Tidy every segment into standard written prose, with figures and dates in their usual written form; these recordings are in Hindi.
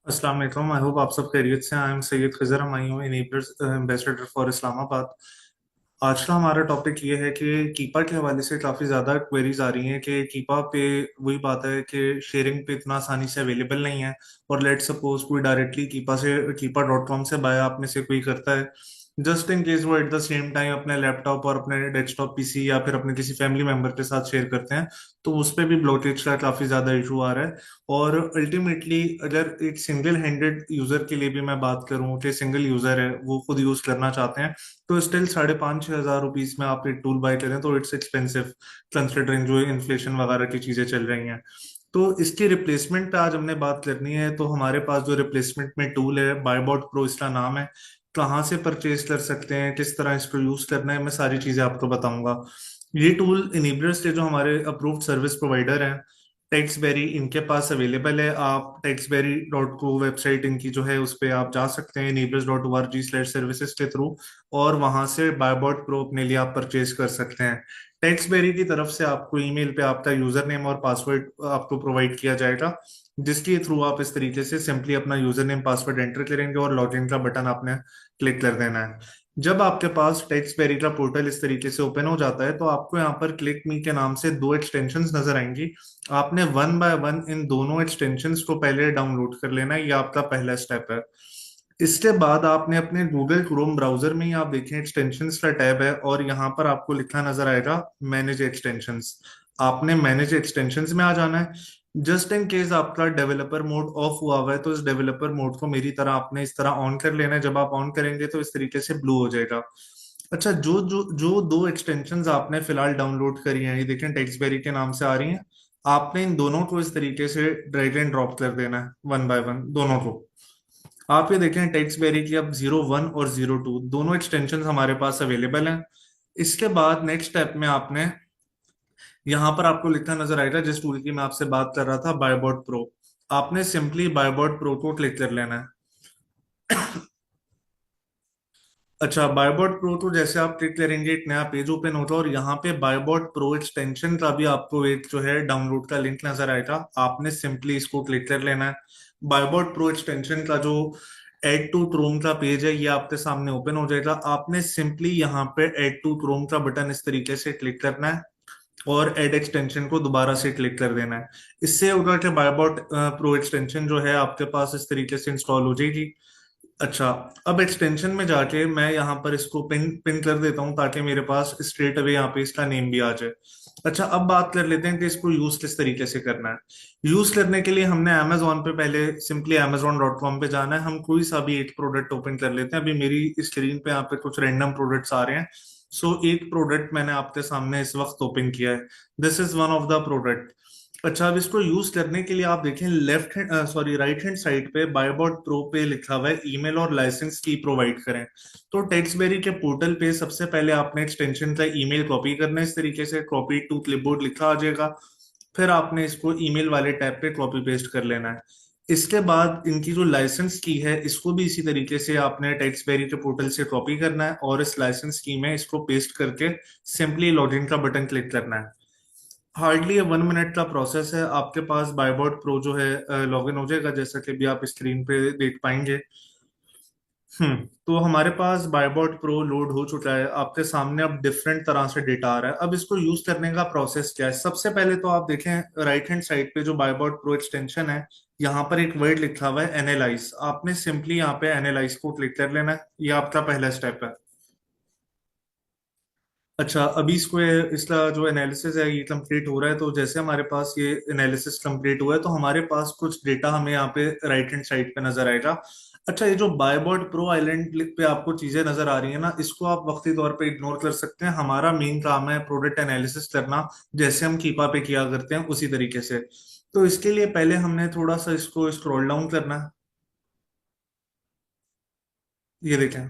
अस्सलाम वालेकुम। आई होप आप सब खैरियत से हैं। आई एम सैयद खजर हमायूं हूँ इनेबलर्स एम्बेसडर फॉर इस्लामाबाद। आज का हमारा टॉपिक ये है कि कीपा के हवाले से काफ़ी ज़्यादा क्वेरीज आ रही हैं कि कीपा पे वही बात है कि शेयरिंग पे इतना आसानी से अवेलेबल नहीं है। और लेट सपोज कोई डायरेक्टली कीपा.com से बाय आप में से कोई करता है, जस्ट इन केस वो एट द सेम टाइम अपने लैपटॉप और अपने डेस्कटॉप पीसी या फिर अपने किसी फैमिली मेंबर के साथ शेयर करते हैं, तो उस पे भी ब्लॉकेज का काफ़ी ज़्यादा इशू आ रहा है। और अल्टीमेटली अगर एक सिंगल हैंडेड यूजर के लिए भी मैं बात करूं कि सिंगल यूजर है वो खुद यूज करना चाहते हैं, तो स्टिल 5,500-6,000 रुपीज में आप एक टूल बाय करें तो इट्स एक्सपेंसिव कंसिडरिंग जो इन्फ्लेशन वगैरह की चीजें चल रही हैं। तो इसकी रिप्लेसमेंट पे आज हमने बात करनी है। तो हमारे पास जो रिप्लेसमेंट में टूल है बायबॉट प्रो इसका नाम है। कहाँ से परचेज कर सकते हैं, किस तरह इसको यूज करना है, मैं सारी चीजें आपको बताऊंगा। ये टूल इनेबलर्स के जो हमारे अप्रूव्ड सर्विस प्रोवाइडर हैं टेक्सबेरी, इनके पास अवेलेबल है। आप textberry.co वेबसाइट इनकी जो है उस पर आप जा सकते हैं enablers.org/services के थ्रू, और वहां से बायबॉट प्रो अपने लिए आप परचेज कर सकते हैं। टेक्सबेरी की तरफ से आपको ईमेल पे आपका यूजर नेम और पासवर्ड आपको प्रोवाइड किया जाएगा, जिसके थ्रू आप इस तरीके से सिंपली अपना यूजर नेम पासवर्ड एंटर करेंगे और लॉगिन का बटन आपने क्लिक कर देना है। जब आपके पास टेक्सबेरी का पोर्टल इस तरीके से ओपन हो जाता है तो आपको यहाँ पर क्लिक मी के नाम से दो एक्सटेंशंस नजर आएंगी। आपने वन बाय वन इन दोनों एक्सटेंशंस को पहले डाउनलोड कर लेना है, ये आपका पहला स्टेप है। इसके बाद आपने अपने गूगल क्रोम ब्राउजर में ही आप देखें एक्सटेंशंस का टैब है और यहाँ पर आपको लिखा नजर आएगा मैनेज एक्सटेंशंस। आपने मैनेज एक्सटेंशंस में आ जाना है। जस्ट इन केस आपका डेवलपर मोड ऑफ हुआ है तो इस डेवलपर मोड को मेरी तरह आपने इस तरह ऑन कर लेना है। जब आप ऑन करेंगे तो इस तरीके से ब्लू हो जाएगा। अच्छा, जो जो जो दो एक्सटेंशंस आपने फिलहाल डाउनलोड करी हैं, ये देखें टेक्सटबेरी के नाम से आ रही हैं। आपने इन दोनों को इस तरीके से ड्रैग एंड ड्रॉप कर देना है वन बाय वन दोनों को। आप ये देखें टेक्सटबेरी की अब 01 और 02 दोनों एक्सटेंशन हमारे पास अवेलेबल हैं। इसके बाद नेक्स्ट स्टेप में आपने यहाँ पर आपको लिखा नजर आएगा जिस टूल की मैं आपसे बात कर रहा था बायबॉट प्रो। आपने सिंपली बायबॉट प्रो को क्लिक कर लेना है। अच्छा, बायबॉट प्रो तो जैसे आप क्लिक करेंगे एक नया पेज ओपन होगा और यहाँ पे बायबॉट प्रो एक्सटेंशन का भी आपको एक जो है डाउनलोड का लिंक नजर आएगा। आपने सिंपली इसको क्लिक कर लेना है। बायबॉट प्रो एक्सटेंशन का जो एड टू क्रोम का पेज है ये आपके सामने ओपन हो जाएगा। आपने सिंपली यहाँ पे एड टू क्रोम का बटन इस तरीके से क्लिक करना है और एड एक्सटेंशन को दोबारा से क्लिक कर देना है। इससे होगा कि बायबॉट प्रो एक्सटेंशन जो है आपके पास इस तरीके से इंस्टॉल हो जाएगी। अच्छा, अब एक्सटेंशन में जाके मैं यहाँ पर इसको पिन पिन कर देता हूँ ताकि मेरे पास स्ट्रेट अवे यहाँ पे इसका नेम भी आ जाए। अच्छा, अब बात कर लेते हैं कि इसको यूज किस तरीके से करना है। यूज करने के लिए हमने अमेजोन पे पहले सिंपली amazon.com पे जाना है। हम कोई सा भी एक प्रोडक्ट ओपन कर लेते हैं। अभी मेरी स्क्रीन पे यहाँ पे कुछ रैंडम प्रोडक्ट्स आ रहे हैं। सो एक प्रोडक्ट मैंने आपके सामने इस वक्त ओपन किया है। This is one of the product. अच्छा, अब इसको यूज करने के लिए आप देखें left hand sorry right hand side पे बायबॉट प्रो पे लिखा हुआ है ईमेल और लाइसेंस की प्रोवाइड करें। तो टेक्सटबेरी के पोर्टल पे सबसे पहले आपने एक्सटेंशन का ईमेल कॉपी करना है। इस तरीके से कॉपी टू क्लिपबोर्ड लिखा आ जाएगा। फिर आपने इसको ईमेल वाले टैब पे कॉपी पेस्ट कर लेना है। इसके बाद इनकी जो लाइसेंस की है इसको भी इसी तरीके से आपने टेक्सटबेरी के पोर्टल से कॉपी करना है और इस लाइसेंस की में इसको पेस्ट करके सिंपली लॉगिन का बटन क्लिक करना है। हार्डली 1 मिनट का प्रोसेस है। आपके पास बायबॉट प्रो जो है लॉगिन हो जाएगा जैसा कि भी आप स्क्रीन पे देख पाएंगे। तो हमारे पास बायबॉट प्रो लोड हो चुका है। आपके सामने अब डिफरेंट तरह से डेटा आ रहा है। अब इसको यूज करने का प्रोसेस क्या है, सबसे पहले तो आप देखें राइट हैंड साइड पे जो बायबॉट प्रो एक्सटेंशन है यहाँ पर एक वर्ड लिखा हुआ है एनालाइज। आपने सिंपली यहाँ पे एनालाइज को क्लिक कर लेना है। ये आपका पहला स्टेप है। अच्छा, अभी इसका जो एनालिसिस है ये कंप्लीट हो रहा है। तो जैसे हमारे पास ये एनालिसिस कंप्लीट हुआ है तो हमारे पास कुछ डेटा हमें यहाँ पे राइट हैंड साइड पे नजर आएगा। अच्छा, ये जो बायबॉट प्रो आइलैंड पे आपको चीजें नजर आ रही है ना, इसको आप वक्ती तौर पे इग्नोर कर सकते हैं। हमारा मेन काम है प्रोडक्ट एनालिसिस करना, जैसे हम कीपा पे किया करते हैं उसी तरीके से। तो इसके लिए पहले हमने थोड़ा सा इसको स्क्रॉल डाउन करना है। ये देखें,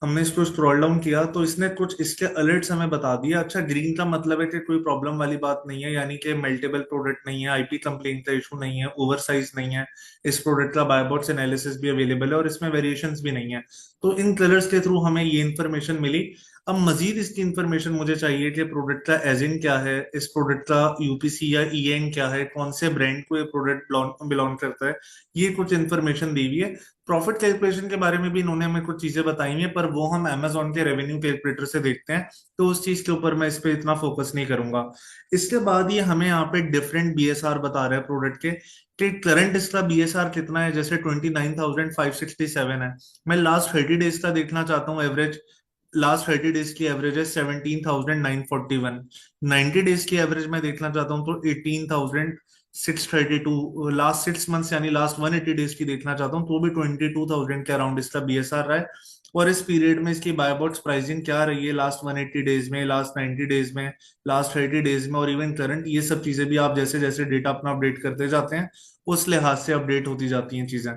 हमने इसको स्क्रॉल डाउन किया तो इसने कुछ इसके अलर्ट्स हमें बता दिया। अच्छा, ग्रीन का मतलब है कि कोई प्रॉब्लम वाली बात नहीं है, यानी कि मल्टीपल प्रोडक्ट नहीं है, आईपी कंप्लेंट का इशू नहीं है, ओवर साइज नहीं है। इस प्रोडक्ट का बायबॉट्स एनालिसिस भी अवेलेबल है और इसमें वेरिएशंस भी नहीं है। तो इन कलर्स के थ्रू हमें ये इन्फॉर्मेशन मिली। अब मजीद इसकी इंफॉर्मेशन मुझे चाहिए कि प्रोडक्ट का एजिन क्या है, इस प्रोडक्ट का यूपीसी या ईएन क्या है, कौन से ब्रांड को ये प्रोडक्ट बिलोंग करता है, ये कुछ इंफॉर्मेशन दी हुई है। प्रॉफिट कैलकुलेशन के बारे में भी इन्होंने हमें कुछ चीजें बताई हैं, पर वो हम अमेजोन के रेवेन्यू कैलकुलेटर से देखते हैं, तो उस चीज के ऊपर मैं इस पे इतना फोकस नहीं करूंगा। इसके बाद ये हमें यहाँ पे डिफरेंट बीएसआर बता रहे हैं प्रोडक्ट के, कि करंट इसका बीएसआर कितना है। जैसे 29,567 है, मैं लास्ट 30 डेज का देखना चाहता हूँ एवरेज। लास्ट 30 डेज की एवरेज है 17,941। 90 डेज की एवरेज मैं देखना चाहता हूँ तो 18,632। लास्ट 6 मंथ्स यानी लास्ट 180 डेज की देखना चाहता हूँ तो भी 22,000 के अराउंड इसका बीएसआर रहा है। और इस पीरियड में इसकी बायबॉट्स प्राइसिंग क्या रही है, लास्ट 180 डेज में, लास्ट 90 डेज में, लास्ट 30 डेज में, और इवन करंट, ये सब चीजें भी आप जैसे जैसे डेटा अपना अपडेट करते जाते हैं उस लिहाज से अपडेट होती जाती हैं चीजें।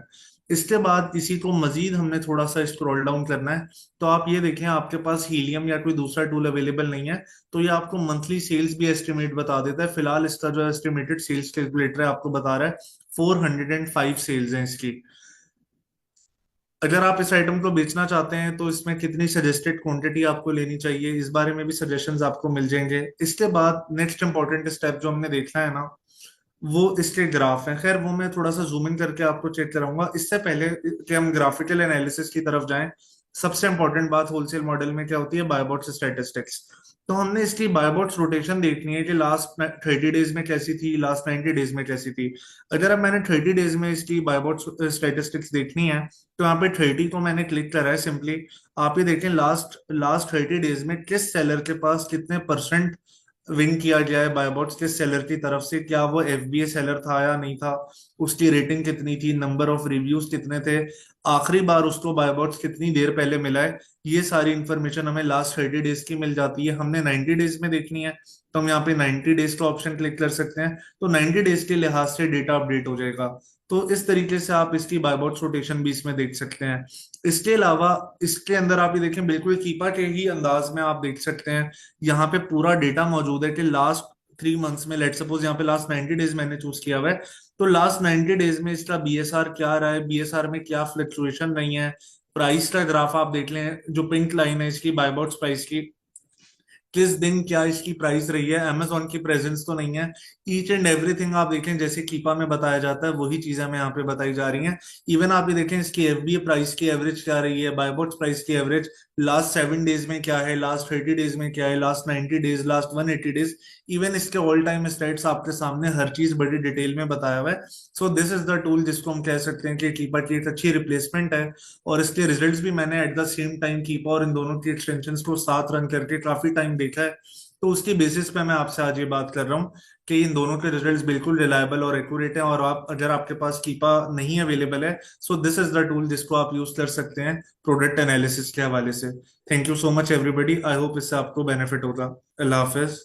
इसके बाद इसी को मजीद हमने थोड़ा सा स्क्रॉल डाउन करना है, तो आप ये देखें आपके पास हीलियम या कोई दूसरा टूल अवेलेबल नहीं है, तो ये आपको मंथली सेल्स भी एस्टिमेट बता देता है। फिलहाल इसका जो एस्टिमेटेड सेल्स कैलकुलेटर है आपको बता रहा है 405 सेल्स हैं इसकी। अगर आप इस आइटम को बेचना चाहते हैं तो इसमें कितनी सजेस्टेड क्वांटिटी आपको लेनी चाहिए, इस बारे में भी सजेशंस आपको मिल जाएंगे। इसके बाद नेक्स्ट इंपॉर्टेंट स्टेप जो हमने देखना है ना, वो इसके ग्राफ है। खैर वो मैं थोड़ा सा जूम इन करके आपको चेक कराऊंगा। इससे पहले कि हम ग्राफिकल एनालिसिस की तरफ जाएं, सबसे इंपॉर्टेंट बात होलसेल मॉडल में क्या होती है, बायबॉट्स स्टैटिस्टिक्स। तो हमने इसकी बायबॉट्स रोटेशन देखनी है कि लास्ट 30 डेज में कैसी थी, लास्ट 90 डेज में कैसी थी। अगर अब मैंने 30 डेज में इसकी बायबॉट्स स्टैटिस्टिक्स देखनी है, तो यहाँ पे 30 को मैंने क्लिक करा है सिंपली। आप ये देखें लास्ट लास्ट 30 डेज में किस सेलर के पास कितने परसेंट विन किया गया है बायबॉट्स के सेलर की तरफ से, क्या वो एफबीए सेलर था या नहीं था, उसकी रेटिंग कितनी थी, नंबर ऑफ रिव्यूज कितने थे, आखिरी बार उसको बायबॉट्स कितनी देर पहले मिला है। ये सारी इंफॉर्मेशन हमें लास्ट 30 डेज की मिल जाती है। हमने 90 डेज में देखनी है, तो हम यहाँ पे 90 डेज का ऑप्शन क्लिक कर सकते हैं, तो 90 डेज के लिहाज से डेटा अपडेट हो जाएगा। तो इस तरीके से आप इसकी बायबॉट्स रोटेशन भी इसमें देख सकते हैं। इसके अलावा इसके अंदर आप ये देखें, बिल्कुल कीपा के ही अंदाज में आप देख सकते हैं, यहाँ पे पूरा डेटा मौजूद है कि लास्ट 3 मंथ्स में, लेट सपोज यहाँ पे लास्ट 90 डेज मैंने चूज किया हुआ है, तो लास्ट 90 डेज में इसका बीएसआर क्या रहा है, बीएसआर में क्या फ्लक्चुएशन नहीं है। प्राइस का ग्राफ आप देख लें, जो पिंक लाइन है इसकी बायबॉट्स प्राइस की, किस दिन क्या इसकी प्राइस रही है, अमेजोन की प्रेजेंस तो नहीं है। ईच एंड एवरीथिंग आप देखें जैसे कीपा में बताया जाता है वही चीजें हमें यहाँ पे बताई जा रही हैं। इवन आप ये देखें इसकी एफबीए प्राइस की एवरेज क्या रही है, बायबॉट्स प्राइस की एवरेज लास्ट 7 डेज में क्या है, लास्ट 30 डेज में क्या है, last 90 days, last 180 days. Even इसके ऑल टाइम स्टेट्स आपके सामने हर चीज बड़ी डिटेल में बताया हुआ है। So this is the tool जिसको हम कह सकते हैं कि कीपा की एक अच्छी रिप्लेसमेंट है। और इसके रिजल्ट्स भी मैंने एट द सेम टाइम कीपा और इन दोनों की एक्सटेंशंस को साथ रन करके काफी टाइम देखा है। तो उसकी बेसिस पे मैं आपसे आज ये बात कर रहा हूँ कि इन दोनों के रिजल्ट्स बिल्कुल रिलायबल और एक्यूरेट हैं। और आप अगर आपके पास कीपा नहीं अवेलेबल है, so this is the tool जिसको आप यूज कर सकते हैं प्रोडक्ट एनालिसिस के हवाले से। Thank you so much everybody, I hope इससे आपको बेनिफिट होगा। अल्लाह हाफिज।